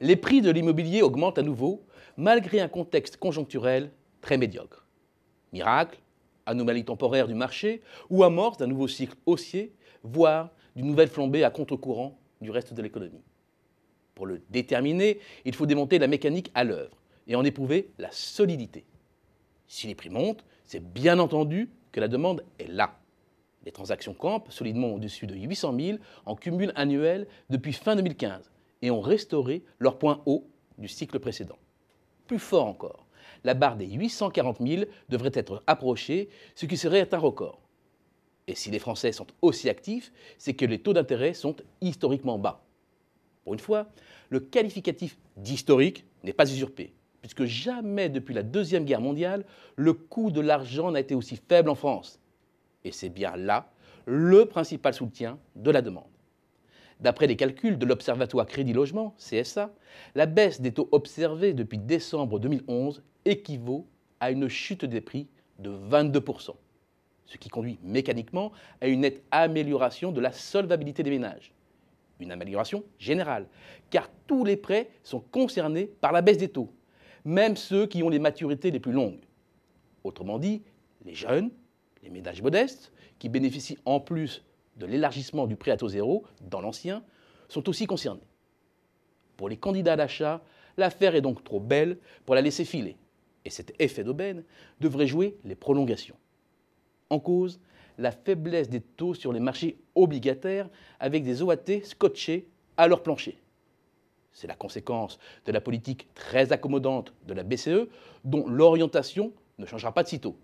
les prix de l'immobilier augmentent à nouveau, malgré un contexte conjoncturel très médiocre. Miracle, anomalie temporaire du marché ou amorce d'un nouveau cycle haussier, voire d'une nouvelle flambée à contre-courant du reste de l'économie. Pour le déterminer, il faut démonter la mécanique à l'œuvre et en éprouver la solidité. Si les prix montent, c'est bien entendu que la demande est là. Les transactions campent solidement au-dessus de 800 000 en cumul annuel depuis fin 2015 et ont restauré leur point haut du cycle précédent. Plus fort encore, la barre des 840 000 devrait être approchée, ce qui serait un record. Et si les Français sont aussi actifs, c'est que les taux d'intérêt sont historiquement bas. Pour une fois, le qualificatif d'historique n'est pas usurpé, puisque jamais depuis la Deuxième Guerre mondiale, le coût de l'argent n'a été aussi faible en France. Et c'est bien là le principal soutien de la demande. D'après les calculs de l'Observatoire Crédit Logement, CSA, la baisse des taux observés depuis décembre 2011 équivaut à une chute des prix de 22%, ce qui conduit mécaniquement à une nette amélioration de la solvabilité des ménages. Une amélioration générale, car tous les prêts sont concernés par la baisse des taux, même ceux qui ont les maturités les plus longues. Autrement dit, les jeunes, les ménages modestes, qui bénéficient en plus de l'élargissement du prêt à taux zéro dans l'ancien, sont aussi concernés. Pour les candidats à l'achat, l'affaire est donc trop belle pour la laisser filer, et cet effet d'aubaine devrait jouer les prolongations. En cause, la faiblesse des taux sur les marchés obligataires avec des OAT scotchés à leur plancher. C'est la conséquence de la politique très accommodante de la BCE, dont l'orientation ne changera pas de sitôt.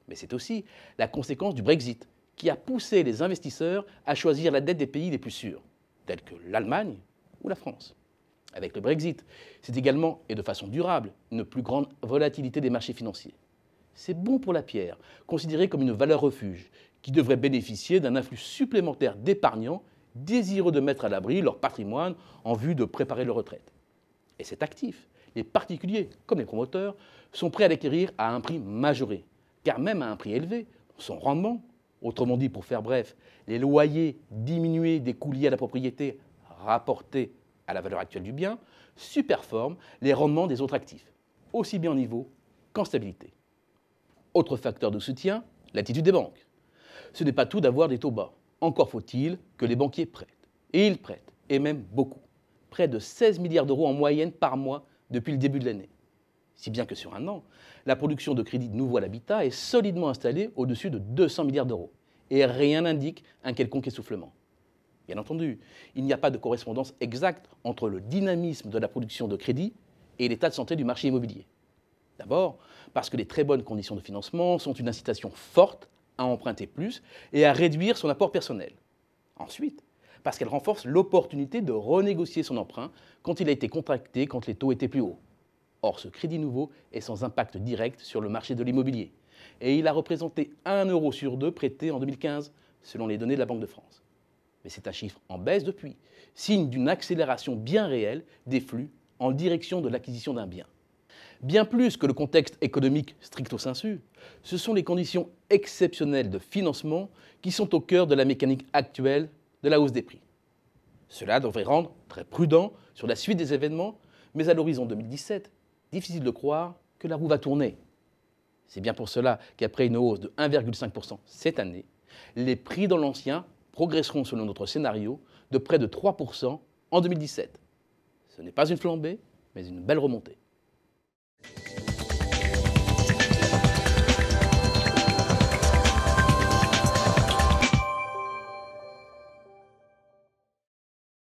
Mais c'est aussi la conséquence du Brexit, qui a poussé les investisseurs à choisir la dette des pays les plus sûrs, tels que l'Allemagne ou la France. Avec le Brexit, c'est également, et de façon durable, une plus grande volatilité des marchés financiers. C'est bon pour la pierre, considérée comme une valeur refuge, qui devrait bénéficier d'un afflux supplémentaire d'épargnants désireux de mettre à l'abri leur patrimoine en vue de préparer leur retraite. Et cet actif, les particuliers comme les promoteurs, sont prêts à l'acquérir à un prix majoré, car même à un prix élevé, son rendement, autrement dit pour faire bref, les loyers diminués des coûts liés à la propriété rapportés à la valeur actuelle du bien, superforment les rendements des autres actifs, aussi bien en niveau qu'en stabilité. Autre facteur de soutien, l'attitude des banques. Ce n'est pas tout d'avoir des taux bas. Encore faut-il que les banquiers prêtent. Et ils prêtent, et même beaucoup. Près de 16 milliards d'euros en moyenne par mois depuis le début de l'année. Si bien que sur un an, la production de crédit nouveau à l'habitat est solidement installée au-dessus de 200 milliards d'euros. Et rien n'indique un quelconque essoufflement. Bien entendu, il n'y a pas de correspondance exacte entre le dynamisme de la production de crédit et l'état de santé du marché immobilier. D'abord, parce que les très bonnes conditions de financement sont une incitation forte à emprunter plus et à réduire son apport personnel. Ensuite, parce qu'elles renforcent l'opportunité de renégocier son emprunt quand il a été contracté quand les taux étaient plus hauts. Or, ce crédit nouveau est sans impact direct sur le marché de l'immobilier. Et il a représenté 1 euro sur 2 prêté en 2015, selon les données de la Banque de France. Mais c'est un chiffre en baisse depuis, signe d'une accélération bien réelle des flux en direction de l'acquisition d'un bien. Bien plus que le contexte économique stricto sensu, ce sont les conditions exceptionnelles de financement qui sont au cœur de la mécanique actuelle de la hausse des prix. Cela devrait rendre très prudent sur la suite des événements, mais à l'horizon 2017, difficile de croire que la roue va tourner. C'est bien pour cela qu'après une hausse de 1,5% cette année, les prix dans l'ancien progresseront selon notre scénario de près de 3% en 2017. Ce n'est pas une flambée, mais une belle remontée.